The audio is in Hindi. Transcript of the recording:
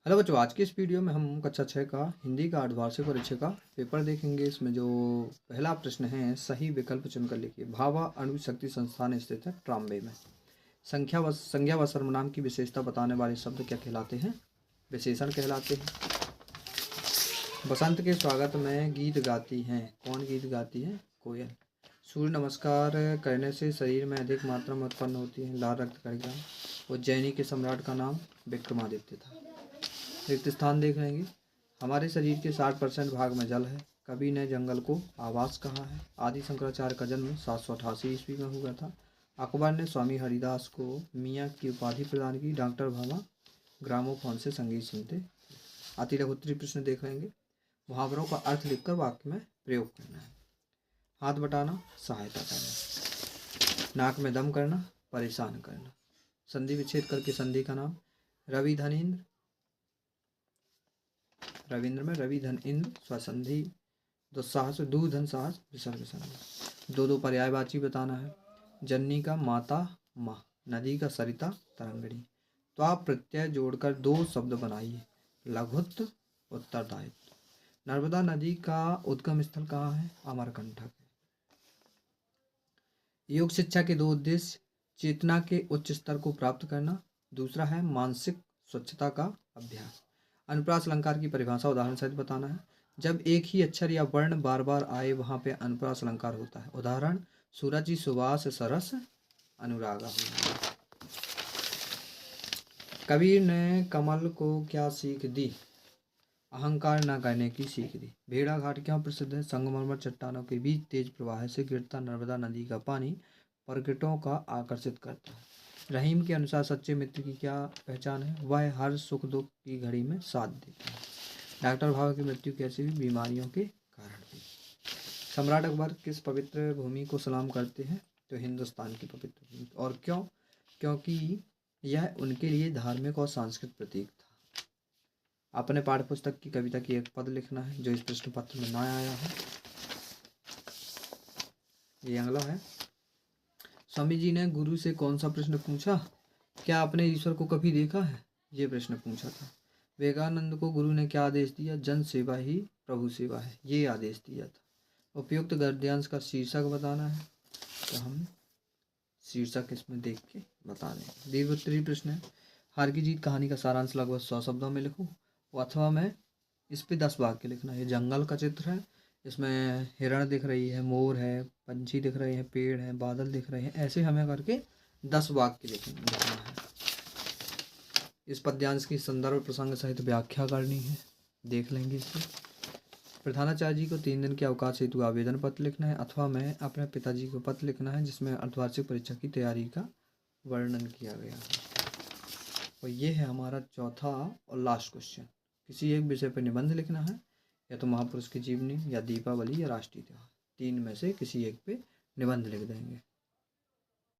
हेलो बच्चों, आज की इस वीडियो में हम कक्षा 6 का हिंदी का अर्धवार्षिक परीक्षा का पेपर देखेंगे। इसमें जो पहला प्रश्न है, सही विकल्प चुनकर लिखिए। भाभा अणु शक्ति संस्थान स्थित है ट्राम्बे में। संज्ञा व सर्वनाम की विशेषता बताने वाले शब्द क्या कहलाते हैं? विशेषण कहलाते हैं। बसंत के स्वागत में गीत गाती हैं। कौन गीत गाती है? कोयल। सूर्य नमस्कार करने से शरीर में अधिक मात्रा में उत्पन्न होती है लाल रक्त कणिका। उज्जैनी के सम्राट का नाम विक्रमादित्य था। रिक्त स्थान देख लेंगे। हमारे शरीर के 60% भाग में जल है। कवि ने जंगल को आवास कहा है। आदि शंकराचार्य का जन्म 788 ईस्वी में हुआ था। अकबर ने स्वामी हरिदास को मियाँ की उपाधि प्रदान की। डॉक्टर भामा ग्रामोफोन से संगीत सुनते। अति लघुत्तरी प्रश्न देख लेंगे। मुहावरों का अर्थ लिखकर वाक्य में प्रयोग करना है। हाथ बटाना, सहायता करना। नाक में दम करना, परेशान करना। संधि विच्छेद करके संधि का नाम। रविंद्र में रवि धन इंद्र स्वसंधि। दुस्साहस दूधन साहस विसर्ग संधि। दो पर्यायवाची बताना है। जननी का माता माँ, नदी का सरिता तरंगिणी। तो आप प्रत्यय जोड़कर दो शब्द बनाइए। लघुत्व, उत्तरदायित्व। नर्मदा नदी का उद्गम स्थल कहाँ है? अमरकंटक। योग शिक्षा के दो उद्देश्य: चेतना के उच्च स्तर को प्राप्त करना, दूसरा है मानसिक स्वच्छता का अभ्यास। अनुप्रास अलंकार की परिभाषा उदाहरण सहित बताना है। जब एक ही अक्षर या वर्ण बार बार आए वहां पे अनुप्रास अलंकार होता है। उदाहरण: सूरज सुवास सरस अनुरागा। कबीर ने कमल को क्या सीख दी? अहंकार न करने की सीख दी। भेड़ा घाट क्यों प्रसिद्ध है? संगमरमर चट्टानों के बीच तेज प्रवाह से गिरता नर्मदा नदी का पानी पर्यटकों का आकर्षित करता है। रहीम के अनुसार सच्चे मित्र की क्या पहचान है? वह हर सुख दुख की घड़ी में साथ देता है। डॉक्टर भाभा की मृत्यु कैसे हुई? बीमारियों के कारण हुई। सम्राट अकबर किस पवित्र भूमि को सलाम करते हैं? तो हिंदुस्तान की पवित्र भूमि। और क्यों? क्योंकि यह उनके लिए धार्मिक और सांस्कृतिक प्रतीक था। अपने पाठ्य पुस्तक की कविता की एक पद लिखना है जो इस प्रश्न पत्र में ना आया है। ये अगला है। स्वामी जी ने गुरु से कौन सा प्रश्न पूछा? क्या आपने ईश्वर को कभी देखा है? ये प्रश्न पूछा था। विवेकानंद को गुरु ने क्या आदेश दिया? जन सेवा ही प्रभु सेवा है, ये आदेश दिया था। उपयुक्त गद्यांश का शीर्षक बताना है, तो हम शीर्षक इसमें देख के बता दें। दीर्घोत्तरी प्रश्न है। हार की जीत कहानी का सारांश लगभग 100 शब्दों में लिखो, अथवा मैं इस पे 10 वाक्य लिखना है। जंगल का चित्र है, इसमें हिरण दिख रही है, मोर है, पंछी दिख रहे हैं, पेड़ है, बादल दिख रहे हैं। ऐसे हमें करके 10 वाक्य लिखना है। इस पद्यांश की संदर्भ प्रसंग सहित व्याख्या करनी है, देख लेंगे इसे। प्रधानाचार्य जी को 3 दिन के अवकाश हेतु आवेदन पत्र लिखना है, अथवा मैं अपने पिताजी को पत्र लिखना है जिसमें अर्धवार्षिक परीक्षा की तैयारी का वर्णन किया गया है। और ये है हमारा चौथा और लास्ट क्वेश्चन। किसी एक विषय पर निबंध लिखना है, या तो महापुरुष की जीवनी, या दीपावली, या राष्ट्रीय त्योहार। 3 में से किसी एक पे निबंध लिख देंगे।